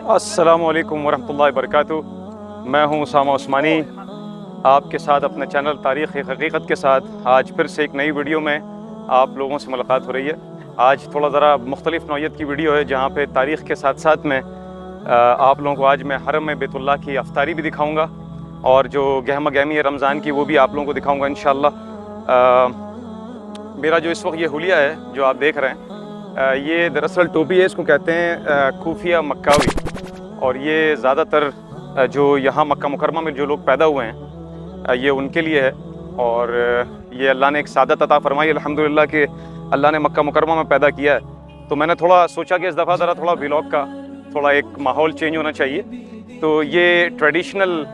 अस्सलामुअलैकुम वरहमतुल्लाहि वबरकातुहू। मैं हूँ उसामा उस्मानी, आपके साथ अपने चैनल तारीख़ हकीकत के साथ आज फिर से एक नई वीडियो में आप लोगों से मुलाकात हो रही है। आज थोड़ा ज़रा मुख्तलिफ़ नौइयत की वीडियो है, जहाँ पे तारीख़ के साथ साथ में आप लोगों को आज मैं हरम में बैतुल्लाह की अफ्तारी भी दिखाऊँगा और जो गहमा गहमी है रमज़ान की वो भी आप लोगों को दिखाऊँगा इंशाअल्लाह। मेरा जो इस वक्त ये हुलिया है जो आप देख रहे हैं, ये दरअसल टोपी है, इसको कहते हैं खुफिया मक्कावी। और ये ज़्यादातर जो यहाँ मक्का मुकरमा में जो लोग पैदा हुए हैं ये उनके लिए है। और ये अल्लाह ने एक सादत अता फरमाई अल्हम्दुलिल्लाह कि अल्लाह ने मक्का मुकरमा में पैदा किया है। तो मैंने थोड़ा सोचा कि इस दफ़ा ज़रा थोड़ा व्लॉग का थोड़ा एक माहौल चेंज होना चाहिए। तो ये ट्रेडिशनल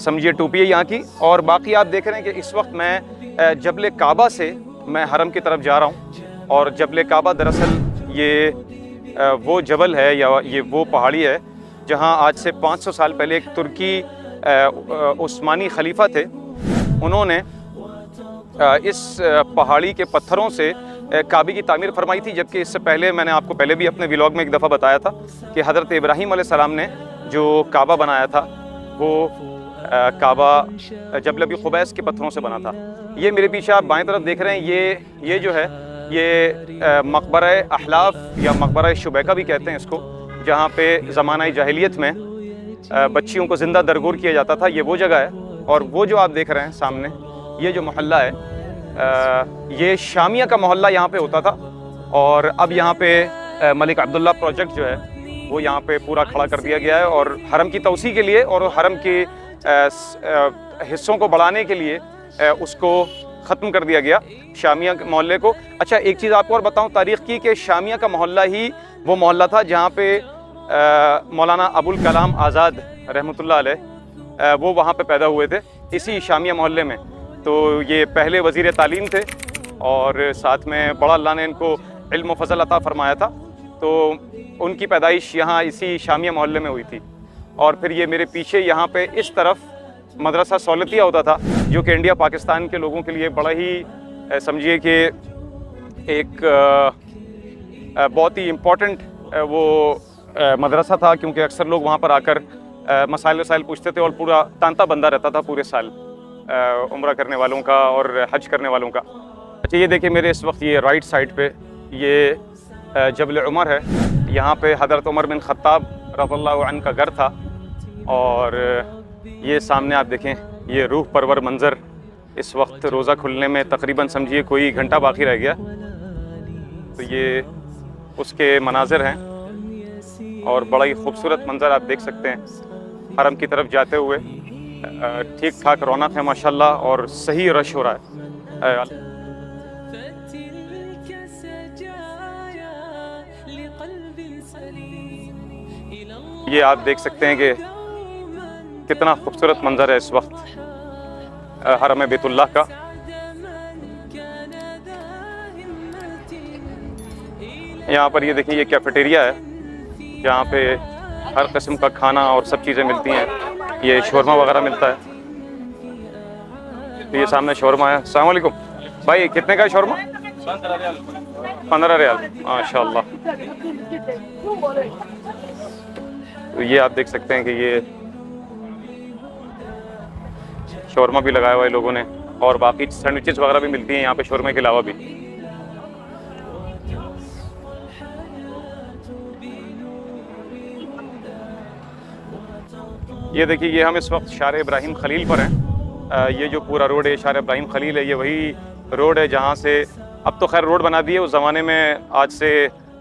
समझिए टोपी है यहाँ की। और बाकी आप देख रहे हैं कि इस वक्त मैं जबल काबा से मैं हरम की तरफ जा रहा हूँ। और जबल काबा दरअसल ये वो जबल है या ये वो पहाड़ी है जहाँ आज से 500 साल पहले एक तुर्की उस्मानी खलीफा थे। उन्होंने इस पहाड़ी के पत्थरों से काबे की तामीर फरमाई थी। जबकि इससे पहले मैंने आपको पहले भी अपने व्लॉग में एक दफ़ा बताया था कि हज़रत इब्राहीम अलैहिस्सलाम ने जो काबा बनाया था वो काबा जबल खुबैस के पत्थरों से बना था। ये मेरे पीछे आप बाएं तरफ देख रहे हैं, ये जो है ये मकबरा अहलाफ या मकबरा शुबैका भी कहते हैं इसको, जहाँ पे ज़माना जाहिलियत में बच्चियों को ज़िंदा दरगोर किया जाता था। ये वो जगह है। और वो जो आप देख रहे हैं सामने ये जो मोहल्ला है ये शामिया का मोहल्ला यहाँ पे होता था। और अब यहाँ पे मलिक अब्दुल्ला प्रोजेक्ट जो है वो यहाँ पे पूरा खड़ा कर दिया गया है। और हरम की तौसी के लिए और हरम के हिस्सों को बढ़ाने के लिए उसको ख़त्म कर दिया गया शामिया मोहल्ले को। अच्छा, एक चीज़ आपको और बताऊँ तारीख़ की कि शामिया का मोहल्ला ही वो मोहल्ला था जहाँ पे मौलाना अबुल कलाम आज़ाद रहमतुल्लाह अलैह वो वहाँ पे पैदा हुए थे, इसी शामिया मोहल्ले में। तो ये पहले वज़ीर तालीम थे और साथ में बड़ा अल्लाह ने इनको इल्म व फ़ज़ल अता फ़रमाया था। तो उनकी पैदाइश यहाँ इसी शामिया मोहल्ले में हुई थी। और फिर ये मेरे पीछे यहाँ पे इस तरफ मदरसा सौलतिया होता था, जो कि इंडिया पाकिस्तान के लोगों के लिए बड़ा ही समझिए कि एक बहुत ही इम्पोर्टेंट वो मदरसा था, क्योंकि अक्सर लोग वहाँ पर आकर मसाइल वसाइल पूछते थे और पूरा तांता बंदा रहता था पूरे साल उम्रा करने वालों का और हज करने वालों का। अच्छा, ये देखिए मेरे इस वक्त ये राइट साइड पे ये जबल उमर है। यहाँ पे हज़रत उमर बिन ख़त्ताब रज़ियल्लाहु अन्हु का घर था। और ये सामने आप देखें ये रूह परवर मंज़र, इस वक्त रोज़ा खुलने में तकरीबन समझिए कोई घंटा बाकी रह गया। तो ये उसके मनाज़र हैं और बड़ा ही खूबसूरत मंज़र आप देख सकते हैं हरम की तरफ जाते हुए। ठीक ठाक रौनक है माशाल्लाह और सही रश हो रहा है। ये आप देख सकते हैं कि कितना खूबसूरत मंज़र है इस वक्त हरम बैतुल्लाह का। यहाँ पर ये देखिए ये कैफेटेरिया है जहाँ पे हर किस्म का खाना और सब चीज़ें मिलती हैं। ये शौरमा वगैरह मिलता है। तो ये सामने शौरमा है। अस्सलाम वालेकुम भाई, कितने का है शौरमा? 15 रियाल माशाल्लाह। तो ये आप देख सकते हैं कि ये शौरमा भी लगाया हुआ है लोगों ने और बाकी सैंडविचेस वगैरह भी मिलती हैं यहाँ पे शौरमे के अलावा भी। ये देखिए ये हम इस वक्त शार इब्राहीम खलील पर हैं। ये जो पूरा रोड है शार इब्राहीम खलील है, ये वही रोड है जहाँ से अब तो खैर रोड बना दी है, उस ज़माने में आज से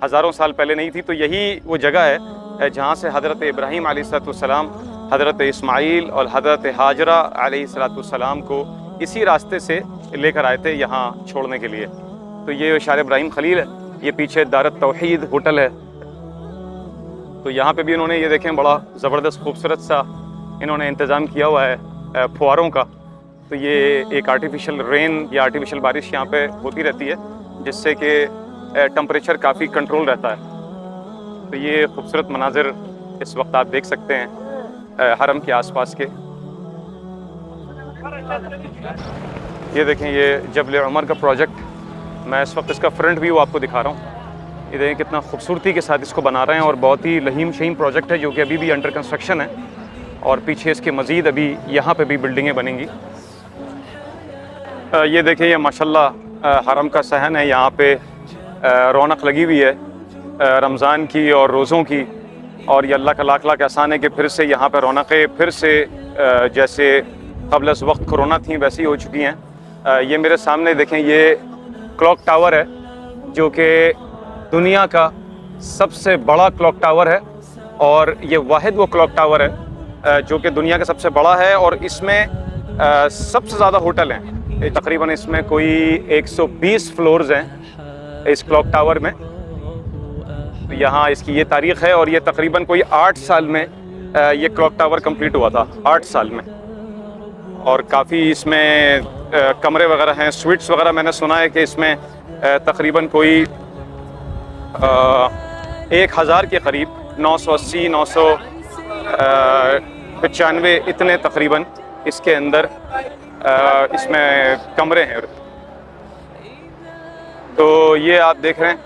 हज़ारों साल पहले नहीं थी। तो यही वो जगह है जहाँ से हज़रत इब्राहीम अलैहिस्सलाम, हज़रत इस्माईल और हज़रत हाजरा अलैहिस्सलाम को इसी रास्ते से लेकर आए थे यहाँ छोड़ने के लिए। तो ये शार इब्राहीम खलील है। ये पीछे दारत तौहीद होटल है। तो यहाँ पे भी इन्होंने ये देखें बड़ा ज़बरदस्त खूबसूरत सा इन्होंने इंतज़ाम किया हुआ है फुहारों का। तो ये एक आर्टिफिशियल रेन या आर्टिफिशियल बारिश यहाँ पे होती रहती है जिससे कि टेम्परेचर काफ़ी कंट्रोल रहता है। तो ये खूबसूरत मनाजिर इस वक्त आप देख सकते हैं हरम के आसपास के। ये देखें ये जबल उमर का प्रोजेक्ट, मैं इस वक्त इसका फ्रंट व्यू आपको दिखा रहा हूँ। ये देखें कितना खूबसूरती के साथ इसको बना रहे हैं और बहुत ही लहीम शहीम प्रोजेक्ट है जो कि अभी भी अंडर कंस्ट्रक्शन है और पीछे इसके मज़ीद अभी यहाँ पे भी बिल्डिंगें बनेंगी। ये देखें, ये माशाल्लाह हरम का सहन है। यहाँ पे रौनक लगी हुई है रमज़ान की और रोज़ों की, और ये अल्लाह का लाख लाख एहसान है कि फिर से यहाँ पे रौनकें फिर से जैसे क़ब्ल अज़ वक्त कोरोना थी वैसी हो चुकी हैं। ये मेरे सामने देखें, ये क्लॉक टावर है जो कि दुनिया का सबसे बड़ा क्लॉक टावर है और ये वाहिद वो क्लॉक टावर है जो कि दुनिया का सबसे बड़ा है और इसमें सबसे ज़्यादा होटल हैं। तकरीबन इसमें कोई 120 फ्लोर्स हैं इस क्लॉक टावर में। यहाँ इसकी ये तारीख़ है और ये तकरीबन कोई 8 साल में ये क्लॉक टावर कंप्लीट हुआ था, 8 साल में। और काफ़ी इसमें कमरे वगैरह हैं, स्वीट्स वगैरह। मैंने सुना है कि इसमें तकरीबन कोई 1000 के करीब 980 995 इतने तकरीबन इसके अंदर इसमें कमरे हैं। तो ये आप देख रहे हैं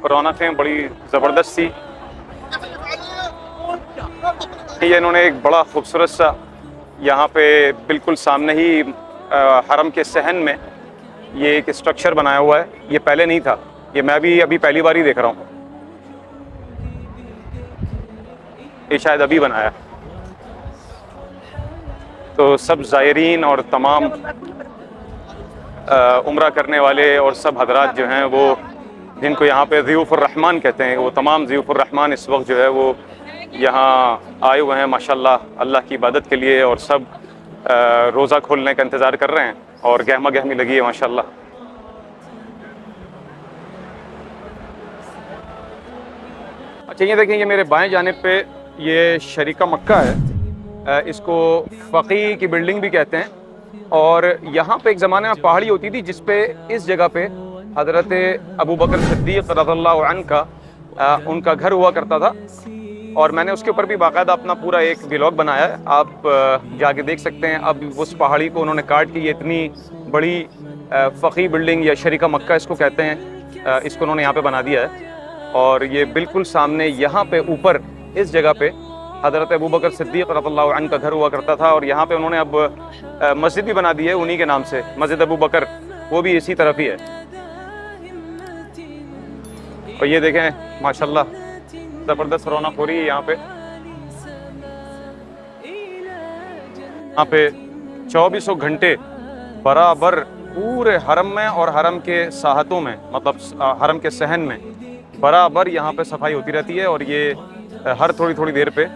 रौनकें बड़ी ज़बरदस्त सी। ये इन्होंने एक बड़ा खूबसूरत सा यहाँ पे बिल्कुल सामने ही हरम के सहन में ये एक स्ट्रक्चर बनाया हुआ है। ये पहले नहीं था, ये मैं भी अभी पहली बार ही देख रहा हूँ। ये शायद अभी बनाया। तो सब ज़ायरीन और तमाम उम्रा करने वाले और सब हजरात जो हैं वो, जिनको यहाँ पे ज़ियूफ़ुर रहमान कहते हैं, वो तमाम ज़ियूफ़ुर रहमान इस वक्त जो है वो यहाँ आए हुए हैं माशाल्लाह अल्लाह की इबादत के लिए, और सब रोज़ा खोलने का इंतज़ार कर रहे हैं और गहमा गहमी लगी है माशाल्लाह। अच्छा, ये देखें, ये मेरे बाएं जानिब पे ये शरीका मक्का है। इसको फ़क़ी की बिल्डिंग भी कहते हैं और यहाँ पे एक ज़माने में पहाड़ी होती थी जिस पे इस जगह पे हज़रत अबू बकर सिद्दीक़ रज़ियल्लाहु अन्हु का उनका घर हुआ करता था। और मैंने उसके ऊपर भी बाकायदा अपना पूरा एक व्लॉग बनाया है, आप जाके देख सकते हैं। अब उस पहाड़ी को उन्होंने काट के ये इतनी बड़ी फ़क़ी बिल्डिंग या शरीका मक्का इसको कहते हैं, इसको उन्होंने यहाँ पे बना दिया है। और ये बिल्कुल सामने यहाँ पे ऊपर इस जगह पे हज़रत अबू बकर सिद्दीक़ रज़ियल्लाहु अन्हु का घर हुआ करता था और यहाँ पे उन्होंने अब मस्जिद भी बना दी है उन्हीं के नाम से, मस्जिद अबू बकर, वो भी इसी तरफ ही है। और ये देखें माशाल्लाह ज़बरदस्त रौनक हो रही है यहाँ पे। यहाँ पे 24 घंटे बराबर पूरे हरम में और हरम के साहतों में, मतलब हरम के सहन में बराबर यहाँ पे सफाई होती रहती है। और ये हर थोड़ी थोड़ी देर पे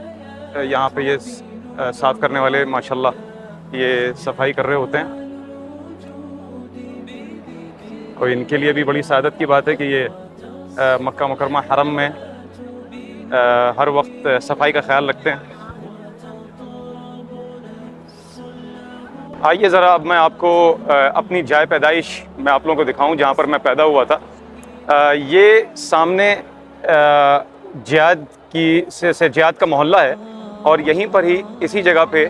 यहाँ पे ये साफ़ करने वाले माशाल्लाह ये सफाई कर रहे होते हैं। और इनके लिए भी बड़ी सादत की बात है कि ये मक्का मुकरमा हरम में हर वक्त सफाई का ख्याल रखते हैं। आइए ज़रा अब मैं आपको अपनी जाए पैदाइश मैं आप लोगों को दिखाऊं जहाँ पर मैं पैदा हुआ था। ये सामने जियाद से जियाद का मोहल्ला है और यहीं पर ही इसी जगह पे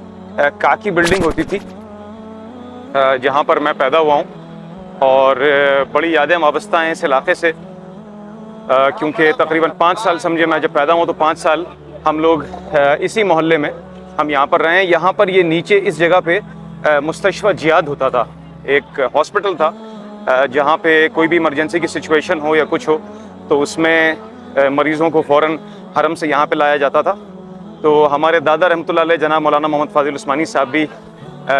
काकी बिल्डिंग होती थी जहाँ पर मैं पैदा हुआ हूँ। और बड़ी यादें वाबस्ता हैं इस इलाके से, क्योंकि तकरीबन 5 साल समझे मैं जब पैदा हुआ तो 5 साल हम लोग इसी मोहल्ले में हम यहाँ पर रहे हैं। यहाँ पर ये नीचे इस जगह पे मुस्तशफ़ा जियाद होता था, एक हॉस्पिटल था जहाँ पे कोई भी इमरजेंसी की सिचुएशन हो या कुछ हो तो उसमें मरीज़ों को फ़ौरन हरम से यहाँ पे लाया जाता था। तो हमारे दादा रहमतुल्लाह अलैह जनाब मौलाना मोहम्मद फ़ाज़िल उस्मानी साहब भी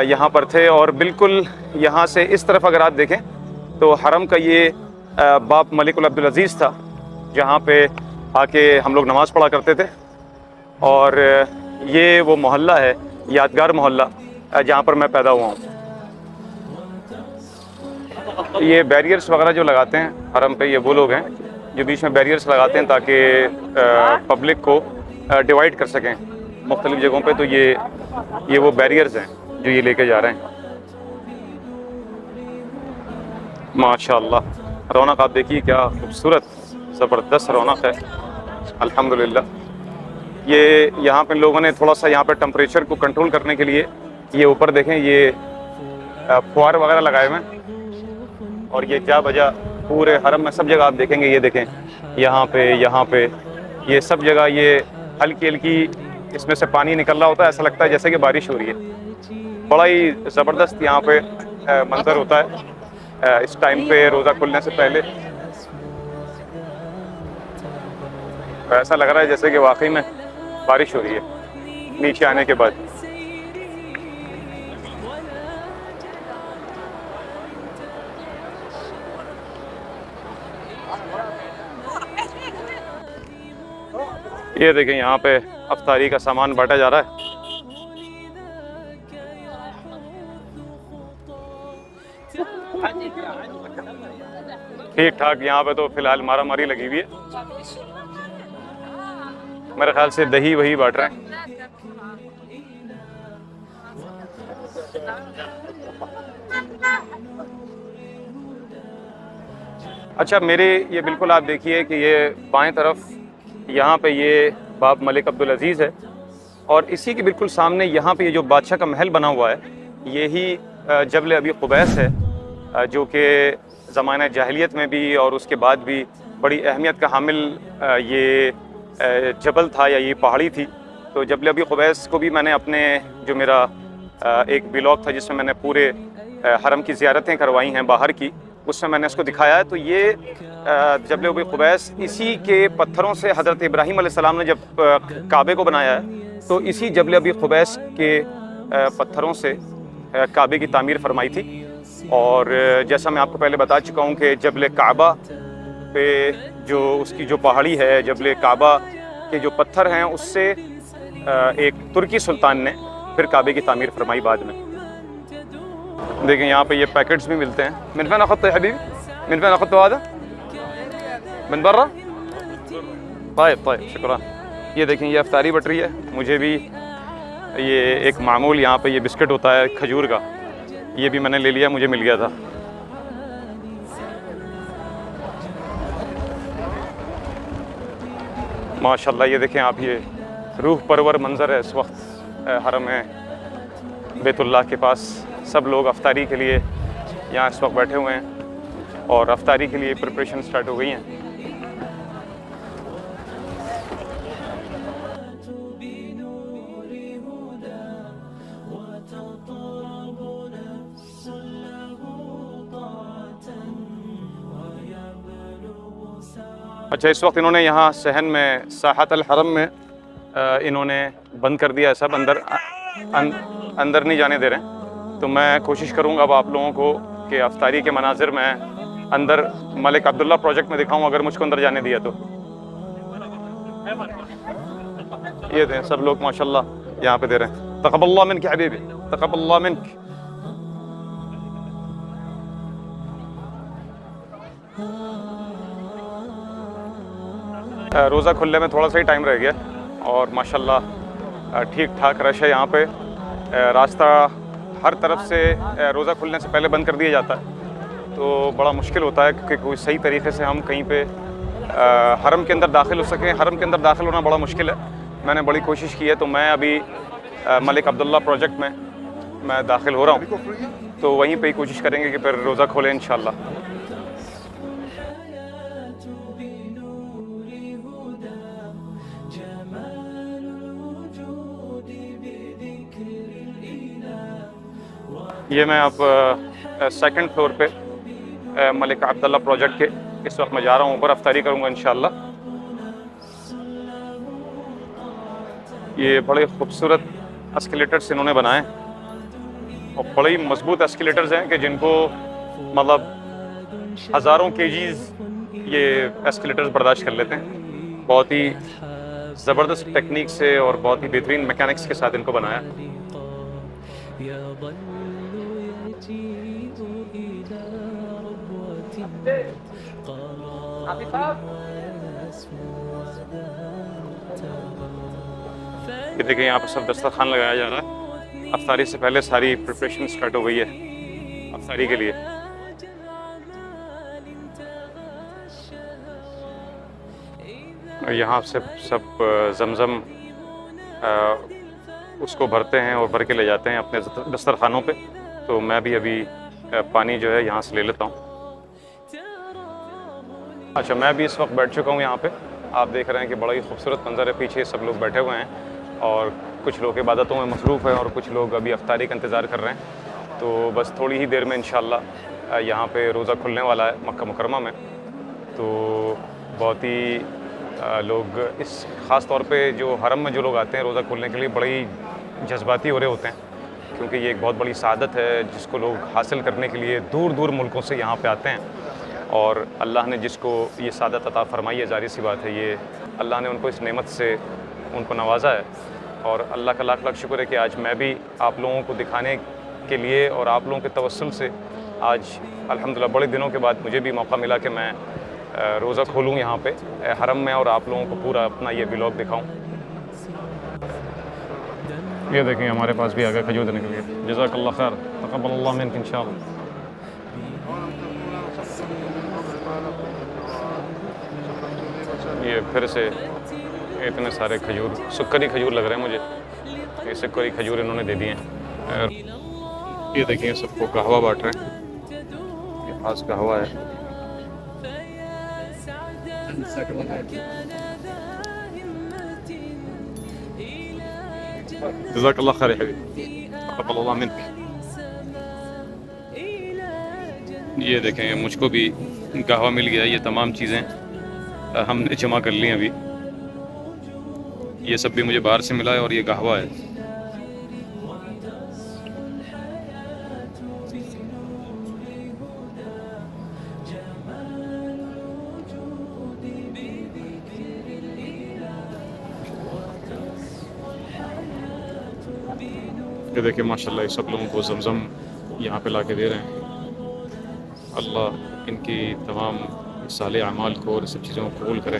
यहाँ पर थे। और बिल्कुल यहाँ से इस तरफ अगर आप देखें तो हरम का ये बाप मलिकुल अब्दुल अज़ीज़ था जहाँ पे आके हम लोग नमाज़ पढ़ा करते थे। और ये वो मोहल्ला है, यादगार मोहल्ला, जहाँ पर मैं पैदा हुआ हूँ। ये बैरियर्स वगैरह जो लगाते हैं हरम पे, ये वो लोग हैं जो बीच में बैरियर्स लगाते हैं ताकि पब्लिक को डिवाइड कर सकें मुख्तलिफ़ जगहों पे। तो ये वो बैरियर्स हैं जो ये लेके जा रहे हैं। माशाअल्लाह रौनक आप देखिए, क्या खूबसूरत ज़बरदस्त रौनक है अल्हम्दुलिल्लाह। ये यहाँ पे लोगों ने थोड़ा सा यहाँ पे टेम्परेचर को कंट्रोल करने के लिए ये ऊपर देखें ये फुहार वगैरह लगाए हुए हैं। और ये क्या वजह पूरे हरम में सब जगह आप देखेंगे, ये देखें यहाँ पे ये सब जगह ये हल्की हल्की इसमें से पानी निकल रहा होता है, ऐसा लगता है जैसे कि बारिश हो रही है। बड़ा ही ज़बरदस्त यहाँ पे मंजर होता है इस टाइम पे रोज़ा खुलने से पहले। ऐसा लग रहा है जैसे कि वाकई में बारिश हो रही है नीचे आने के बाद। ये देखें यहाँ पे अफ्तारी का सामान बांटा जा रहा है। ठीक ठाक यहाँ पे तो फिलहाल मारा मारी लगी हुई है। मेरे ख्याल से दही वही बांट रहे हैं। अच्छा, मेरे ये बिल्कुल आप देखिए कि ये बाएं तरफ यहाँ पे ये बाब मलिक अब्दुल अजीज़ है, और इसी के बिल्कुल सामने यहाँ पे ये जो बादशाह का महल बना हुआ है, यही जबल अबी क़ुबैस है, जो कि ज़माना जाहिलियत में भी और उसके बाद भी बड़ी अहमियत का हामिल ये जबल था या ये पहाड़ी थी। तो जबल अबी क़ुबैस को भी मैंने अपने जो मेरा एक ब्लॉग था जिसमें मैंने पूरे हरम की ज़ियारतें करवाई हैं बाहर की, उसमें मैंने इसको दिखाया है। तो ये जबल अबी क़ुबैस इसी के पत्थरों से हज़रत इब्राहीम अलैहिस्सलाम ने जब काबे को बनाया है, तो इसी जबल अबी क़ुबैस के पत्थरों से काबे की तामीर फरमाई थी। और जैसा मैं आपको पहले बता चुका हूँ कि जबल काबा पे जो उसकी जो पहाड़ी है, जबल काबा के जो पत्थर हैं, उससे एक तुर्की सुल्तान ने फिर काबे की तामीर फरमाई बाद में। देखें यहाँ पे ये पैकेट्स भी मिलते हैं। मिन फ़ैन अख़ज़्त या हबीबी? मिन फ़ैन अख़ज़्त हाज़ा? मिन बर्रा? तायब तायब, शुक्रान। ये देखें ये अफ्तारी बट रही है। मुझे भी ये एक मामूल यहाँ पे ये बिस्किट होता है खजूर का, ये भी मैंने ले लिया, मुझे मिल गया था। माशाल्लाह, ये देखें आप, ये रूह परवर मंज़र है इस वक्त हरम है बैतुल्लाह के पास। सब लोग अफ्तारी के लिए यहाँ इस वक्त बैठे हुए हैं और अफ्तारी के लिए प्रिपरेशन स्टार्ट हो गई हैं। अच्छा, इस वक्त इन्होंने यहाँ सहन में साहत अल हरम में इन्होंने बंद कर दिया है, सब अंदर नहीं जाने दे रहे हैं। तो मैं कोशिश करूँगा अब आप लोगों को कि अफ्तारी के मनाजिर में अंदर मलिक अब्दुल्ला प्रोजेक्ट में दिखाऊँ, अगर मुझको अंदर जाने दिया तो। ये दें सब लोग माशाल्लाह यहाँ पे दे रहे हैं। तक़ब्बलल्लाह मिनक हबीबी, तक़ब्बलल्लाह मिनक। रोज़ा खुलने में थोड़ा सा ही टाइम रह गया और माशाल्लाह ठीक ठाक रश है यहाँ पे। रास्ता हर तरफ से रोज़ा खुलने से पहले बंद कर दिया जाता है, तो बड़ा मुश्किल होता है कि कोई सही तरीके से हम कहीं पे हरम के अंदर दाखिल हो सकें। हरम के अंदर दाखिल होना बड़ा मुश्किल है। मैंने बड़ी कोशिश की है, तो मैं अभी मलिक अब्दुल्ला प्रोजेक्ट में मैं दाखिल हो रहा हूँ, तो वहीं पे ही कोशिश करेंगे कि फिर रोज़ा खोलें इंशाल्लाह। ये मैं अब सेकंड फ्लोर पे मलिक अब्दुल्ला प्रोजेक्ट के इस वक्त मैं जा रहा हूँ, ऊपर अफ्तारी करूँगा इंशाल्लाह। ये बड़े खूबसूरत एस्केलेटर्स इन्होंने बनाए और बड़े ही मजबूत एस्केलेटर्स हैं कि जिनको मतलब हज़ारों केजीज़ ये एस्केलेटर्स बर्दाश्त कर लेते हैं। बहुत ही ज़बरदस्त टेक्निक से और बहुत ही बेहतरीन मैकेनिक्स के साथ इनको बनाया। ये देखिए यहाँ पर सब दस्तरखान लगाया जा रहा है। अफ्तारी से पहले सारी प्रिपरेशन स्टार्ट हो गई है अफ्तारी के लिए। यहाँ से सब जमज़म उसको भरते हैं और भर के ले जाते हैं अपने दस्तरखानों पे। तो मैं भी अभी पानी जो है यहाँ से ले लेता हूँ। अच्छा, मैं भी इस वक्त बैठ चुका हूँ यहाँ पे। आप देख रहे हैं कि बड़ा ही खूबसूरत मंज़र है, पीछे सब लोग बैठे हुए हैं और कुछ लोग इबादतों में मसरूफ़ हैं और कुछ लोग अभी अफ्तारी का इंतज़ार कर रहे हैं। तो बस थोड़ी ही देर में इंशाअल्लाह यहाँ पे रोज़ा खुलने वाला है मक्का मुकरमा में। तो बहुत ही लोग इस ख़ास तौर पे जो हरम में जो लोग आते हैं रोज़ा खोलने के लिए बड़े ही जज्बाती हो रहे होते हैं, क्योंकि ये एक बहुत बड़ी सआदत है जिसको लोग हासिल करने के लिए दूर दूर मुल्कों से यहाँ पे आते हैं। और अल्लाह ने जिसको ये सआदत अता फ़रमाई है, ज़ाहिर सी बात है ये अल्लाह ने उनको इस नेमत से उनको नवाजा है। और अल्लाह का लाख लाख शुक्र है कि आज मैं भी आप लोगों को दिखाने के लिए और आप लोगों के तवस्सुल से आज अल्हम्दुलिल्लाह बड़े दिनों के बाद मुझे भी मौका मिला कि मैं रोज़ा खोलूँ यहाँ पे हरम में और आप लोगों को पूरा अपना ये व्लॉग दिखाऊँ। ये देखें हमारे पास भी आ गया खजूर देने के लिए। जज़ाकल्लाह खैर, तक़ब्बलल्लाहु मिन्क इंशाअल्लाह। ये फिर से इतने सारे खजूर, सुक्करी खजूर लग रहे हैं मुझे। ये सुक्करी खजूर इन्होंने दे दिए हैं। ये देखिए सबको कहवा बांट रहे हैं, ये खास कहवा है। जज़ाकल्लाह खैर हबीबी, तक़ब्बलल्लाहु मिन्क। ये देखें मुझको भी कहवा मिल गया। ये तमाम चीज़ें हमने जमा कर ली अभी। ये सब भी मुझे बाहर से मिला है और ये कहवा है। ये देखिए माशाल्लाह सब लोगों को ज़मज़म यहाँ पे ला के दे रहे हैं। अल्लाह इनकी तमाम साले अमाल को और सब चीज़ों को कबूल करे।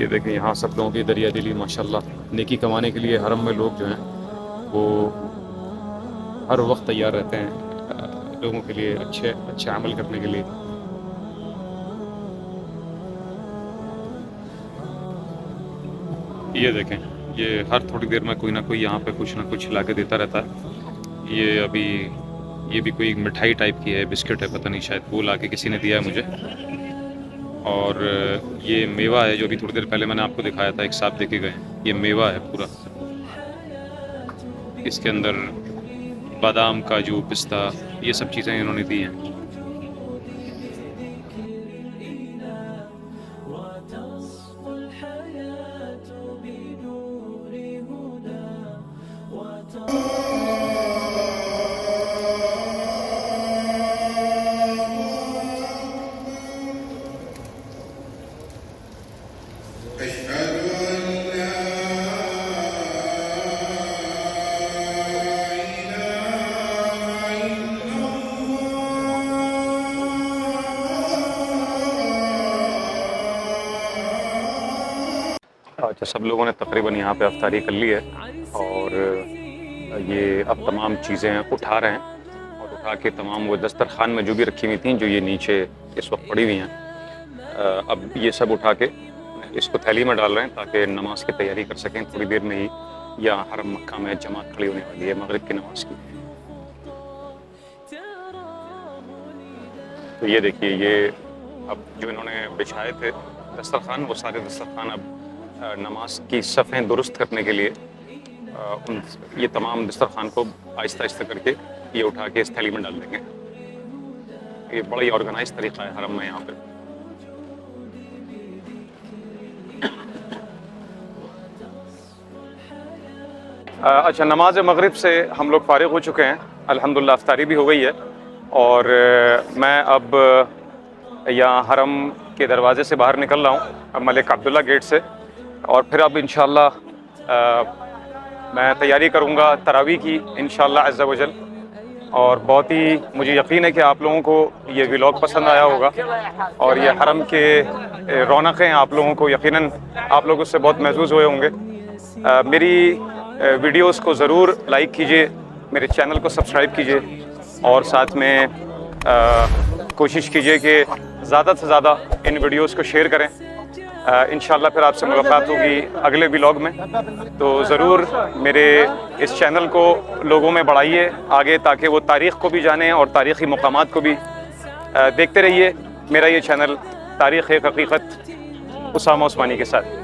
ये देखें यहाँ सब लोगों की दरिया दिली माशाल्लाह। नेकी कमाने के लिए हरम में लोग जो हैं वो हर वक्त तैयार रहते हैं लोगों के लिए अच्छे अमल करने के लिए। ये देखें ये हर थोड़ी देर में कोई ना कोई यहाँ पे कुछ ना कुछ ला के देता रहता है। ये अभी ये भी कोई मिठाई टाइप की है, बिस्किट है, पता नहीं, शायद वो ला के किसी ने दिया है मुझे। और ये मेवा है जो अभी थोड़ी देर पहले मैंने आपको दिखाया था, एक साथ देके गए। ये मेवा है पूरा, इसके अंदर बादाम, काजू, पिस्ता, ये सब चीज़ें इन्होंने दी हैं। अच्छा, सब लोगों ने तकरीबन यहाँ पे अफ्तारी कर ली है और ये अब तमाम चीज़ें उठा रहे हैं और उठा के तमाम वो दस्तरखान में जो भी रखी हुई थी, जो ये नीचे इस वक्त पड़ी हुई हैं, अब ये सब उठा के इसको थैली में डाल रहे हैं ताकि नमाज की तैयारी कर सकें। थोड़ी देर में ही यहाँ हरम मक्का में जमात खड़ी होने वाली है मगरिब की नमाज की। तो ये देखिए ये अब जो इन्होंने बिछाए थे दस्तरखान, वो सारे दस्तरखान अब नमाज की सफ़ें दुरुस्त करने के लिए ये तमाम दस्तरखान को आहिस्ता आहिस्ता करके ये उठा के इस थैली में डाल देंगे। ये बड़ा ही ऑर्गेनाइज तरीक़ा है हरम में यहाँ पे। अच्छा, नमाज मगरिब से हम लोग फ़ारिग हो चुके हैं, अल्हम्दुलिल्लाह अफ्तारी भी हो गई है और मैं अब यहाँ हरम के दरवाज़े से बाहर निकल रहा हूँ, मलिक अब्दुल्ला गेट से। और फिर अब इंशाअल्लाह मैं तैयारी करूँगा तरावी की इंशाअल्लाह अज़्ज़ा वजल। और बहुत ही मुझे यकीन है कि आप लोगों को ये व्लॉग पसंद आया होगा और ये हरम के रौनक़ें आप लोगों को यकीनन आप लोग उससे बहुत महसूस हुए होंगे। मेरी वीडियोस को ज़रूर लाइक कीजिए, मेरे चैनल को सब्सक्राइब कीजिए और साथ में कोशिश कीजिए कि ज़्यादा से ज़्यादा इन वीडियोस को शेयर करें। इंशाल्लाह फिर आपसे मुलाकात होगी अगले व्लॉग में। तो ज़रूर मेरे इस चैनल को लोगों में बढ़ाइए आगे, ताकि वो तारीख़ को भी जानें और तारीख़ी मकामात को भी देखते रहिए। मेरा ये चैनल तारीख़ हकीकत उसामा उस्मानी के साथ।